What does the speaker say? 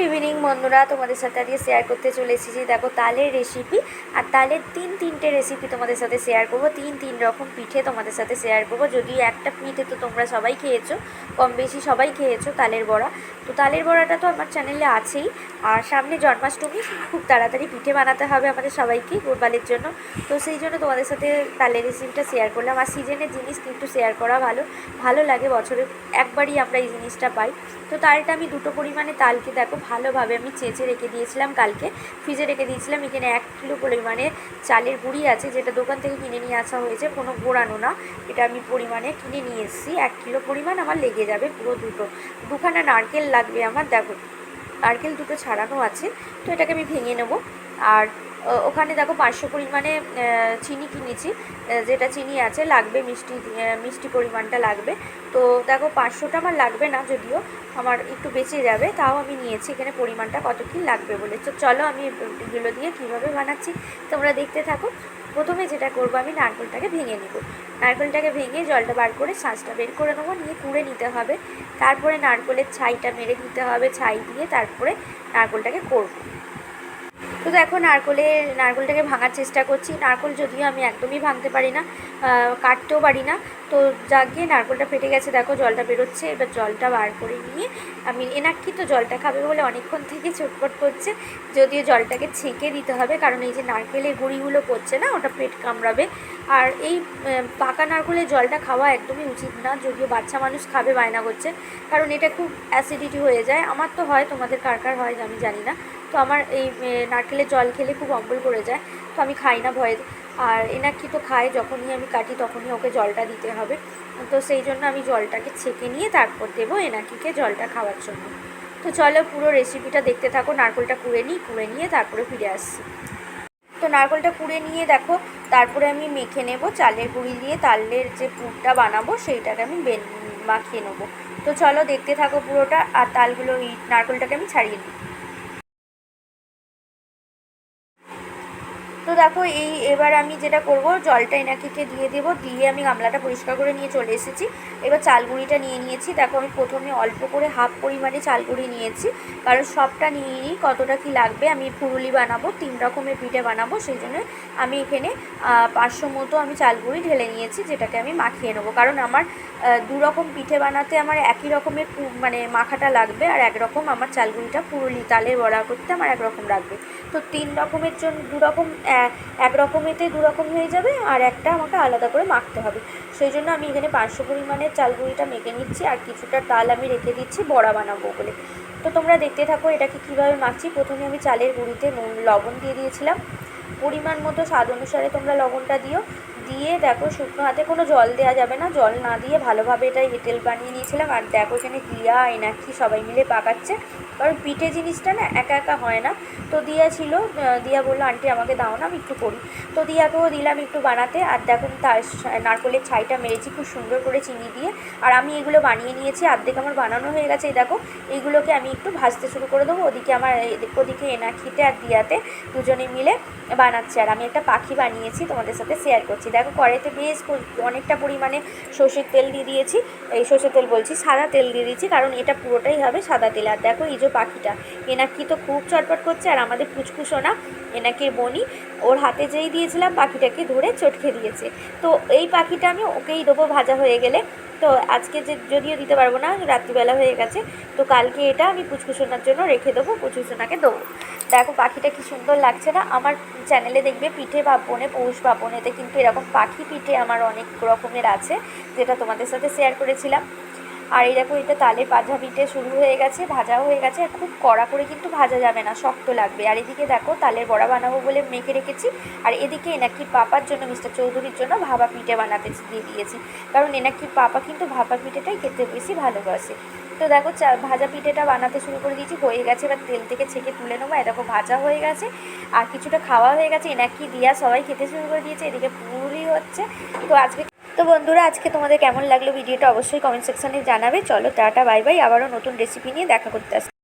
Evening বন্ধুরা, তোমাদের সাথে আজকে শেয়ার করতে চলে এসেছি দেখো তালের রেসিপি। আর তালের তিনটে রেসিপি তোমাদের সাথে শেয়ার করবো। তিন রকম পিঠে তোমাদের সাথে শেয়ার করবো। যদিও একটা পিঠে তো তোমরা সবাই খেয়েছো, কম বেশি সবাই খেয়েছো, তালের বড়া। তো তালের বড়াটা তো আমার চ্যানেলে আছেই। আর সামনে জন্মাষ্টমী, খুব তাড়াতাড়ি পিঠে বানাতে হবে আমাদের সবাইকে গোপালের জন্য। তো সেই জন্য তোমাদের সাথে তালের রেসিপিটা শেয়ার করলাম। আর সিজনের জিনিস কিন্তু শেয়ার করা ভালো লাগে, বছরে একবারই আমরা এই জিনিসটা পাই। তো তালটা আমি দুটো পরিমাণে তালকে দেখো ভালোভাবে আমি চেঁচে রেখে দিয়েছিলাম, কালকে ফ্রিজে রেখে দিয়েছিলাম। এখানে 1 কিলো পরিমাণে চালের গুঁড়ি আছে, যেটা দোকান থেকে কিনে নিয়ে আসা হয়েছে, কোনো গোড়ানো না। এটা আমি পরিমাণে কিনে নিয়ে এসেছি। 1 কিলো পরিমাণ আমার লেগে যাবে পুরো দুখানা নারকেল লাগবে আমার। দেখো নারকেল দুটো ছাড়ানো আছে, তো এটাকে আমি ভেঙে নেব। আর ওখানে দেখো 500 পরিমাণে চিনি কিনেছি, যেটা চিনি আছে লাগবে, মিষ্টি পরিমাণটা লাগবে। তো দেখো 500টা আমার লাগবে না, যদিও আমার একটু বেঁচে যাবে, তাও আমি নিয়েছি এখানে পরিমাণটা কত কী লাগবে বলে। তো চলো আমি এগুলো দিয়ে কীভাবে বানাচ্ছি তোমরা দেখতে থাকো। প্রথমে যেটা করবো, আমি নারকেলটাকে ভেঙে নেব। নারকেলটাকে ভেঙে জলটা বার করে শাঁসটা বের করে নেবো, নিয়ে কুড়ে নিতে হবে। তারপরে নারকেলের ছাইটা মেরে দিতে হবে, ছাই দিয়ে তারপরে নারকেলটাকে করবো। তো দেখো নারকেলটাকে ভাঙার চেষ্টা করছি। নারকেল যদিও আমি একদমই ভাঙতে পারি না, কাটতেও পারি না। তো গিয়ে নারকেলটা ফেটে গেছে, দেখো জলটা বেরোচ্ছে। এবার জলটা বার করে নিয়ে আমি এনাক্ষী তো জলটা খাবে বলে অনেকক্ষণ থেকে ছটফট করছে। যদিও জলটাকে ছেঁকে দিতে হবে, কারণ এই যে নারকেলের গুঁড়িগুলো পড়ছে না, ওটা পেট কামড়াবে। আর এই পাকা নারকেলের জলটা খাওয়া একদমই উচিত না, যদিও বাচ্চা মানুষ খাবে বায়না করছে, কারণ এটা খুব অ্যাসিডিটি হয়ে যায়। আমার তো হয়, তোমাদের কার কার হয় আমি জানি না। তো আমার এই নারকেলের জল খেলে খুব অম্বল করে যায়, তো আমি খাই না ভয়ে। আর এনাক্ষী তো খায়, যখনই আমি কাটি তখনই ওকে জলটা দিতে হবে। তো সেই জন্য আমি জলটাকে ছেঁকে নিয়ে তারপর দেবো এনাক্ষীকে জলটা খাওয়ার জন্য। তো চলো পুরো রেসিপিটা দেখতে থাকো। নারকেলটা কুড়ে নিয়ে তারপরে ফিরে আসছি। তো নারকেলটা কুড়ে নিয়ে দেখো তারপরে আমি মেখে নেব চালের গুঁড়ি দিয়ে। তালের যে পুরটা বানাবো সেইটাকে আমি মাখিয়ে নেবো। তো চলো দেখতে থাকো পুরোটা। আর তালগুলো নারকেলটাকে আমি ছাড়িয়ে দিই। তো দেখো এবার আমি যেটা করব, জলটা এনাকিকে দিয়ে দেবো, দিয়ে আমি গামলাটা পরিষ্কার করে নিয়ে চলে এসেছি। এবার চালগুঁড়িটা নিয়ে নিয়েছি। দেখো আমি প্রথমে অল্প করে হাফ পরিমাণে চালগুঁড়ি নিয়েছি, কারণ সবটা নিয়ে নিই কতটা কি লাগবে। আমি পুরুলি বানাবো, 3 রকমের পিঠে বানাবো, সেই জন্য আমি এখানে 500 মতো আমি চালগুঁড়ি ঢেলে নিয়েছি, যেটাকে আমি মাখিয়ে নেবো। কারণ আমার 2 রকম পিঠে বানাতে আমার একই রকমের মানে মাখাটা লাগবে, আর একরকম আমার চালগুঁড়িটা পুরুলি তালের বড়া করতে আমার একরকম লাগবে। তো 3 রকমের জন্য 2 রকম, এক রকমেতে 2 রকম হয়ে যাবে, আর একটা আমাকে আলাদা করে মাখতে হবে। সেই জন্য আমি এখানে 500 পরিমাণের চালগুঁড়িটা মেখে নিচ্ছি, আর কিছুটা তাল আমি রেখে দিচ্ছি বড়া বানাবো বলে। তো তোমরা দেখতে থাকো এটাকে কীভাবে মাখছি। প্রথমে আমি চালের গুঁড়িতে লবণ দিয়ে দিয়েছিলাম, পরিমাণ মতো স্বাদ অনুসারে তোমরা লবণটা দিয়ে দেখো শুকনো হাতে, কোনো জল দেওয়া যাবে না, জল না দিয়ে ভালোভাবে এটা এঁটেল বানিয়ে নিয়েছিলাম। আর দেখো এখানে দিয়া এনাক্ষী সবাই মিলে পাকাচ্ছে, কারণ পিঠে জিনিসটা না একা একা হয় না। তো দিয়া ছিল, দিয়া বললো আন্টি আমাকে দাও না, আমি একটু করি। তো দিয়াকেও দিলাম একটু বানাতে। আর দেখো তার নারকেলের ছাইটা মেরেছি খুব সুন্দর করে চিনি দিয়ে। আর আমি এগুলো বানিয়ে নিয়েছি, অর্ধেক আমার বানানো হয়ে গেছে। এই দেখো এইগুলোকে আমি একটু ভাজতে শুরু করে দেবো। ওদিকে এনাক্ষীতে আর দিয়াতে দুজনে মিলে বানাচ্ছে। আর আমি একটা পাখি বানিয়েছি, তোমাদের সাথে শেয়ার করছি। দেখো কড়াইতে বেশ অনেকটা পরিমাণে সর্ষের তেল দিয়ে দিয়েছি, এই সর্ষের তেল বলছি, সাদা তেল দিয়ে দিয়েছি, কারণ এটা পুরোটাই হবে সাদা তেল। আর দেখো এই যে পাখিটা, এনাক্ষী তো খুব চটপট করছে। আর আমাদের পুচকুসোনা এনাকির বনি, ওর হাতে যেই দিয়েছিলাম পাখিটাকে ধরে চটকে দিয়েছে। তো এই পাখিটা আমি ওকেই দেবো ভাজা হয়ে গেলে। তো আজকে যদিও দিতে পারবো না, রাত্রিবেলা হয়ে গেছে, তো কালকে এটা আমি পুচকুসোনার জন্য রেখে দেবো, পুচকুসোনাকে দেবো। দেখো পাখিটা কি সুন্দর লাগছে না। আমার চ্যানেলে দেখবে পিঠে পার্বণে, পৌষ পার্বণেতে কিন্তু এরকম পাখি পিঠে আমার অনেক রকমের আছে, যেটা তোমাদের সাথে শেয়ার করেছিলাম। আর এই দেখো এটা তালের ভাজা পিঠে শুরু হয়ে গেছে, ভাজাও হয়ে গেছে। খুব কড়া করে কিন্তু ভাজা যাবে না, শক্ত লাগবে। আর এদিকে দেখো তালের বড়া বানাবো বলে মেখে রেখেছি। আর এদিকে এনাক্ষীর পাপার জন্য, মিস্টার চৌধুরীর জন্য ভাপা পিঠে বানাতে দিয়ে দিয়েছি, কারণ এনাক্ষীর পাপা কিন্তু ভাপা পিঠেটাই খেতে বেশি ভালোবাসে। তো দেখো ভাজা পিঠেটা বানাতে শুরু করে দিয়েছি, হয়ে গেছে। এবার তেল থেকে ছেঁকে তুলে নেবো। দেখো ভাজা হয়ে গেছে, আর কিছুটা খাওয়া হয়ে গেছে। এনাক্ষী দিয়া সবাই খেতে শুরু করে দিয়েছে, এদিকে পুরুলি হচ্ছে। তো বন্ধুরা আজকে তোমাদের কেমন লাগলো ভিডিওটা অবশ্যই কমেন্ট সেকশানে জানাবে। চলো টাটা বাই বাই, আবারও নতুন রেসিপি নিয়ে দেখা করতে আসবে।